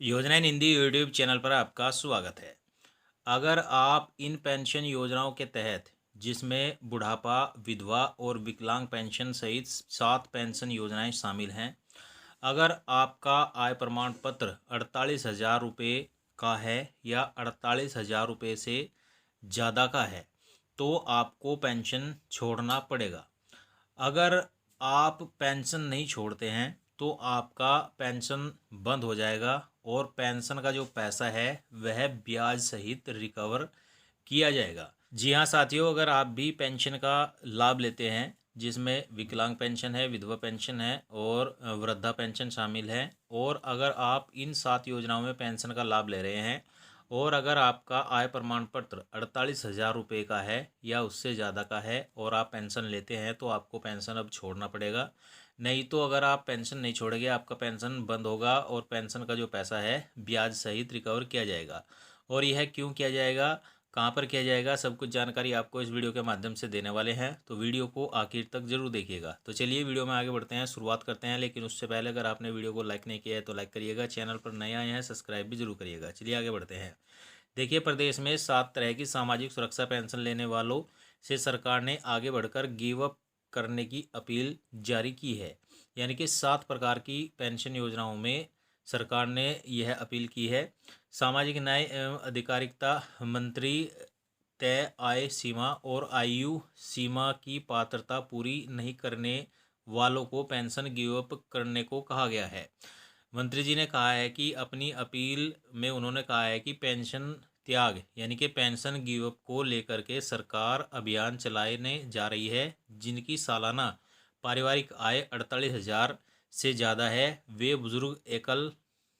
योजना इन Hindi YouTube channel पर आपका स्वागत है। अगर आप इन पेंशन योजनाओं के तहत जिसमें बुढ़ापा, विधवा और विकलांग पेंशन सहित 7 पेंशन योजनाएं शामिल हैं, अगर आपका आय प्रमाण पत्र 48,000 रुपये का है या 48,000 रुपये से ज़्यादा का है तो आपको पेंशन छोड़ना पड़ेगा। अगर आप पेंशन नहीं छोड़ते हैं तो आपका पेंशन बंद हो जाएगा और पेंशन का जो पैसा है वह ब्याज सहित रिकवर किया जाएगा। जी हाँ साथियों, अगर आप भी पेंशन का लाभ लेते हैं जिसमें विकलांग पेंशन है, विधवा पेंशन है और वृद्धा पेंशन शामिल है, और अगर आप इन 7 योजनाओं में पेंशन का लाभ ले रहे हैं और अगर आपका आय प्रमाण पत्र 48,000 रुपये का है या उससे ज़्यादा का है और आप पेंशन लेते हैं तो आपको पेंशन अब छोड़ना पड़ेगा। नहीं तो अगर आप पेंशन नहीं छोड़ेंगे आपका पेंशन बंद होगा और पेंशन का जो पैसा है ब्याज सहित रिकवर किया जाएगा। और यह क्यों किया जाएगा, कहाँ पर किया जाएगा, सब कुछ जानकारी आपको इस वीडियो के माध्यम से देने वाले हैं, तो वीडियो को आखिर तक जरूर देखिएगा। तो चलिए वीडियो में आगे बढ़ते हैं, शुरुआत करते हैं। लेकिन उससे पहले अगर आपने वीडियो को लाइक नहीं किया है तो लाइक करिएगा, चैनल पर नए आए हैं सब्सक्राइब भी जरूर करिएगा। चलिए आगे बढ़ते हैं। देखिए, प्रदेश में 7 तरह की सामाजिक सुरक्षा पेंशन लेने वालों से सरकार ने आगे बढ़कर गिव अप करने की अपील जारी की है। यानी कि 7 प्रकार की पेंशन योजनाओं में सरकार ने यह अपील की है। सामाजिक न्याय एवं अधिकारिता मंत्री तय आय सीमा और आयु सीमा की पात्रता पूरी नहीं करने वालों को पेंशन गिव अप करने को कहा गया है। मंत्री जी ने कहा है कि अपनी अपील में उन्होंने कहा है कि पेंशन त्याग यानी कि पेंशन गिव अप को लेकर के सरकार अभियान चलाने जा रही है। जिनकी सालाना पारिवारिक आय 48,000 से ज़्यादा है वे बुजुर्ग एकल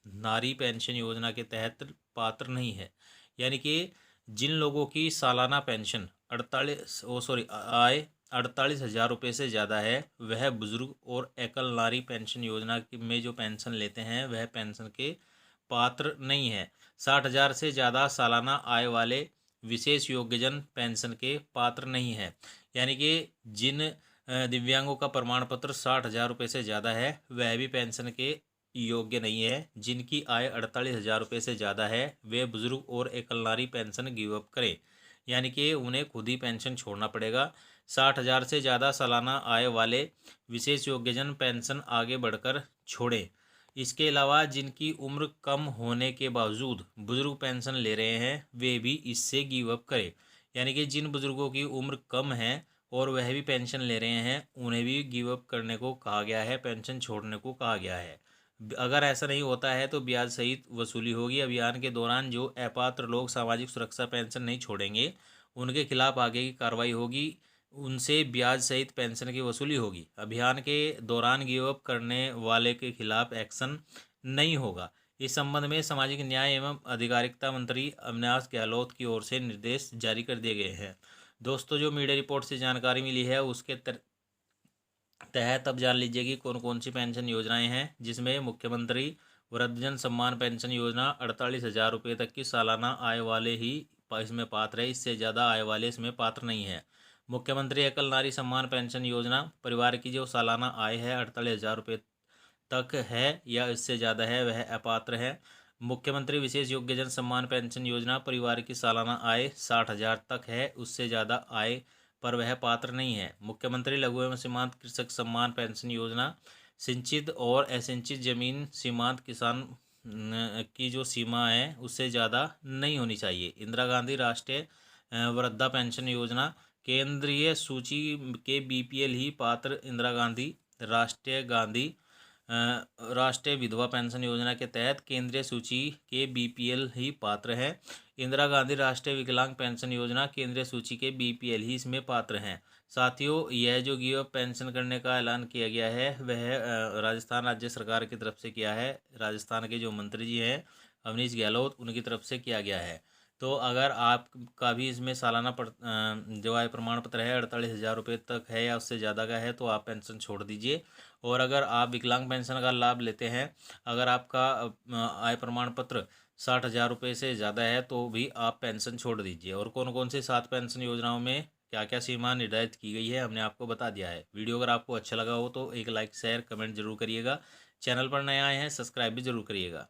नारी पेंशन योजना के तहत पात्र नहीं है। यानी कि जिन लोगों की सालाना पेंशन 48,000 रुपये से ज़्यादा है वह बुजुर्ग और एकल नारी पेंशन योजना में जो पेंशन लेते हैं वह पेंशन के पात्र नहीं है। 60,000 से ज़्यादा सालाना आय वाले विशेष योग्यजन पेंशन के पात्र नहीं है। यानी कि जिन दिव्यांगों का प्रमाण पत्र 60,000 रुपये से ज़्यादा है वह भी पेंशन के योग्य नहीं है। जिनकी आय 48,000 रुपये से ज़्यादा है वे बुजुर्ग और एकल नारी पेंशन गिव अप करें, यानी कि उन्हें खुद ही पेंशन छोड़ना पड़ेगा। 60,000 से ज़्यादा सालाना आय वाले विशेष योग्यजन पेंशन आगे बढ़कर छोड़ें। इसके अलावा जिनकी उम्र कम होने के बावजूद बुजुर्ग पेंशन ले रहे हैं वे भी इससे गिव अप करें। यानी कि जिन बुजुर्गों की उम्र कम है और वह भी पेंशन ले रहे हैं उन्हें भी गिव अप करने को कहा गया है, पेंशन छोड़ने को कहा गया है। अगर ऐसा नहीं होता है तो ब्याज सहित वसूली होगी। अभियान के दौरान जो अपात्र लोग सामाजिक सुरक्षा पेंशन नहीं छोड़ेंगे उनके खिलाफ आगे की कार्रवाई होगी, उनसे ब्याज सहित पेंशन की वसूली होगी। अभियान के दौरान गिव अप करने वाले के खिलाफ एक्शन नहीं होगा। इस संबंध में सामाजिक न्याय एवं अधिकारिता मंत्री अविनाश गहलोत की ओर से निर्देश जारी कर दिए गए हैं। दोस्तों, जो मीडिया रिपोर्ट से जानकारी मिली है उसके तहत अब जान लीजिए कि कौन कौन सी पेंशन योजनाएं हैं, जिसमें मुख्यमंत्री वृद्धजन सम्मान पेंशन योजना 48,000 रुपये तक की सालाना आय वाले ही इसमें पात्र है, इससे ज़्यादा आय वाले इसमें पात्र नहीं है। मुख्यमंत्री एकल नारी सम्मान पेंशन योजना, परिवार की जो सालाना आय है 48,000 रुपये तक है या इससे ज़्यादा है वह अपात्र है। मुख्यमंत्री विशेष योग्यजन सम्मान पेंशन योजना, परिवार की सालाना आय 60,000 तक है, उससे ज़्यादा आय पर वह पात्र नहीं है। मुख्यमंत्री लघु एवं सीमांत कृषक सम्मान पेंशन योजना, सिंचित और असिंचित जमीन सीमांत किसान की जो सीमा है उससे ज़्यादा नहीं होनी चाहिए। इंदिरा गांधी राष्ट्रीय वृद्धा पेंशन योजना, केंद्रीय सूची के बीपीएल ही पात्र इंदिरा गांधी राष्ट्रीय विधवा पेंशन योजना के तहत केंद्रीय सूची के बीपीएल ही पात्र हैं। इंदिरा गांधी राष्ट्रीय विकलांग पेंशन योजना, केंद्रीय सूची के बीपीएल ही इसमें पात्र हैं। साथियों, यह जो गिव अप पेंशन करने का ऐलान किया गया है वह राजस्थान राज्य सरकार की तरफ से किया है। राजस्थान के जो मंत्री जी हैं अवनीश गहलोत, उनकी तरफ से किया गया है। तो अगर आपका भी इसमें सालाना जो आय प्रमाण पत्र है 48,000 रुपये तक है या उससे ज़्यादा का है तो आप पेंशन छोड़ दीजिए। और अगर आप विकलांग पेंशन का लाभ लेते हैं, अगर आपका आय प्रमाण पत्र 60,000 रुपये से ज़्यादा है तो भी आप पेंशन छोड़ दीजिए। और कौन कौन से 7 पेंशन योजनाओं में क्या क्या सीमा निर्धारित की गई है हमने आपको बता दिया है। वीडियो अगर आपको अच्छा लगा हो तो एक लाइक शेयर कमेंट जरूर करिएगा। चैनल पर नए आए हैं सब्सक्राइब भी जरूर करिएगा।